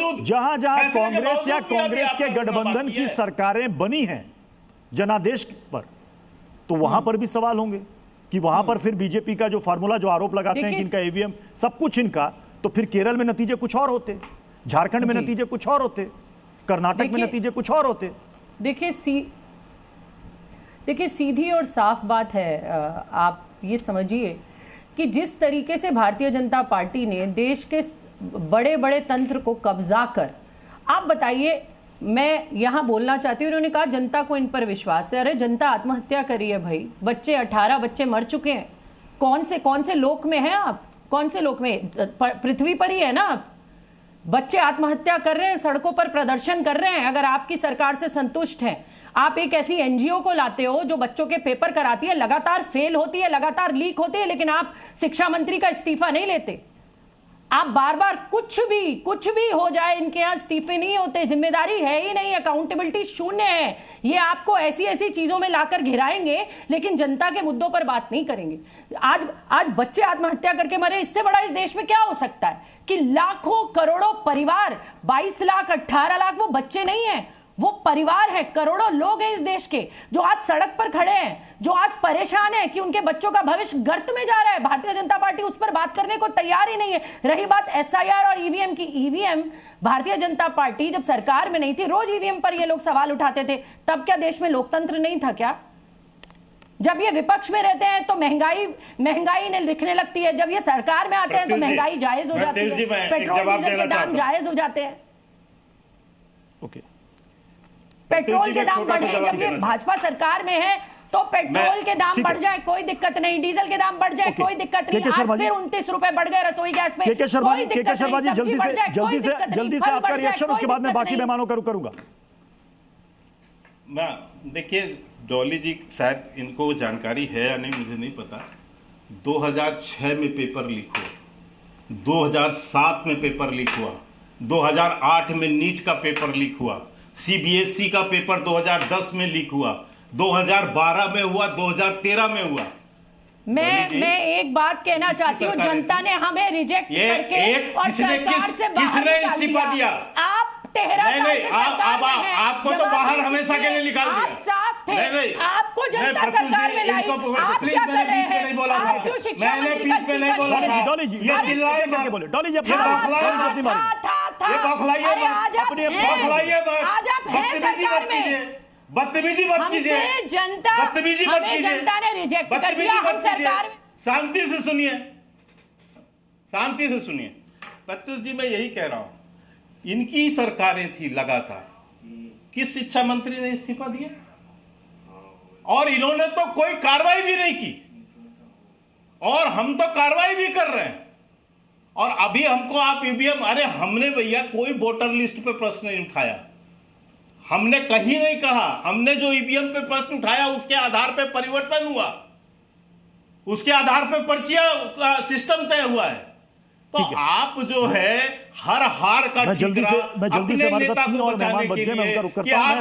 बावजूद, जहां जहां फैसले के कांग्रेस या बावजूद भी अभी कांग्रेस के आपने गठबंधन बात की है। सरकारें बनी हैं जनादेश पर, तो वहां पर भी सवाल होंगे कि वहां पर फिर बीजेपी का जो फार्मूला, जो आरोप लगाते हैं कि इनका ईवीएम सब कुछ इनका, तो फिर केरल में नतीजे कुछ और होते, झारखंड में नतीजे कुछ और होते, कर्नाटक में नतीजे कुछ और होते। देखिए सीधी और साफ बात है, आप ये समझिए कि जिस तरीके से भारतीय जनता पार्टी ने देश के बड़े बड़े तंत्र को कब्जा कर, आप बताइए, मैं यहां बोलना चाहती हूं, उन्होंने कहा जनता को इन पर विश्वास है। अरे जनता आत्महत्या करी है भाई, बच्चे 18 बच्चे मर चुके हैं। कौन से लोक में हैं आप? कौन से लोक में? पृथ्वी पर ही है ना आप? बच्चे आत्महत्या कर रहे हैं, सड़कों पर प्रदर्शन कर रहे हैं। अगर आपकी सरकार से संतुष्ट हैं, आप एक ऐसी एनजीओ को लाते हो जो बच्चों के पेपर कराती है, लगातार फेल होती है, लगातार लीक होती है, लेकिन आप शिक्षा मंत्री का इस्तीफा नहीं लेते। आप बार बार कुछ भी हो जाए, इनके यहां इस्तीफे नहीं होते, जिम्मेदारी है ही नहीं, अकाउंटेबिलिटी शून्य है। ये आपको ऐसी ऐसी चीजों में लाकर घिराएंगे, लेकिन जनता के मुद्दों पर बात नहीं करेंगे। आज बच्चे आत्महत्या करके मरे, इससे बड़ा इस देश में क्या हो सकता है कि लाखों करोड़ों परिवार, 22 लाख 18 लाख वो बच्चे नहीं है, वो परिवार है, करोड़ों लोग हैं इस देश के जो आज सड़क पर खड़े हैं, जो आज परेशान है कि उनके बच्चों का भविष्य गर्त में जा रहा है। भारतीय जनता पार्टी उस पर बात करने को तैयार ही नहीं है। रही बात एसआईआर और ईवीएम की, ईवीएम भारतीय जनता पार्टी जब सरकार में नहीं थी, रोज ईवीएम पर ये लोग सवाल उठाते थे, तब क्या देश में लोकतंत्र नहीं था क्या? जब ये विपक्ष में रहते हैं तो महंगाई ने दिखने लगती है, जब ये सरकार में आते हैं तो महंगाई जायज हो जाती है, पेट्रोल डीजल के दाम जायज हो जाते हैं, पेट्रोल के दाम बढ़े। जब ये भाजपा सरकार में है तो पेट्रोल के दाम बढ़ जाए कोई दिक्कत नहीं, डीजल के दाम बढ़ जाए कोई दिक्कत नहीं, आज फिर 29 रुपए बढ़ गए रसोई गैस पे, के शर्मा जी जल्दी से आपका रिएक्शन, उसके बाद मैं बाकी मेहमानों का रुख करूंगा। देखिए डॉली जी, शायद इनको जानकारी है या नहीं मुझे नहीं पता, 2006 में पेपर लीक हुआ, 2007 में पेपर लीक हुआ, 2008 में नीट का पेपर लीक हुआ, सीबीएसई का पेपर 2010 में लीक हुआ, 2012 में हुआ, 2013 में हुआ। मैं एक बात कहना चाहती हूँ, जनता ने हमें रिजेक्ट करके और सरकार से बाहर इस्तीफा दिया। आप 13 साल से सरकार में हैं, आपको तो बाहर हमेशा के लिए निकाल दिया। आप साफ थे, आपको जनता सरकार में लाई, आप क्या कर रहे हैं? आप क्यों शिक्षा मंत्री का इस्तीफा ले रहे हैं? डॉली जी ये चिल्लाए मत, बोले डॉली जी, ये बदतमीजी मत कीजिए, जनता ने रिजेक्ट कर दिया, हम सरकार में। शांति से सुनिए, शांति से सुनिए। प्रत्युष जी, मैं यही कह रहा हूं, इनकी सरकारें थी लगातार, किस शिक्षा मंत्री ने इस्तीफा दिया? और इन्होंने तो कोई कार्रवाई भी नहीं की, और हम तो कार्रवाई भी कर रहे हैं। और अभी हमको आप ईवीएम, अरे हमने भैया कोई वोटर लिस्ट पे प्रश्न नहीं उठाया, हमने कहीं नहीं कहा, हमने जो ईवीएम पे प्रश्न उठाया उसके आधार पे परिवर्तन हुआ, उसके आधार पे पर्चियां सिस्टम तय हुआ है। तो आप जो है हर हार का मैं जल्दी से अपने नेता को बचाने के लिए कि आप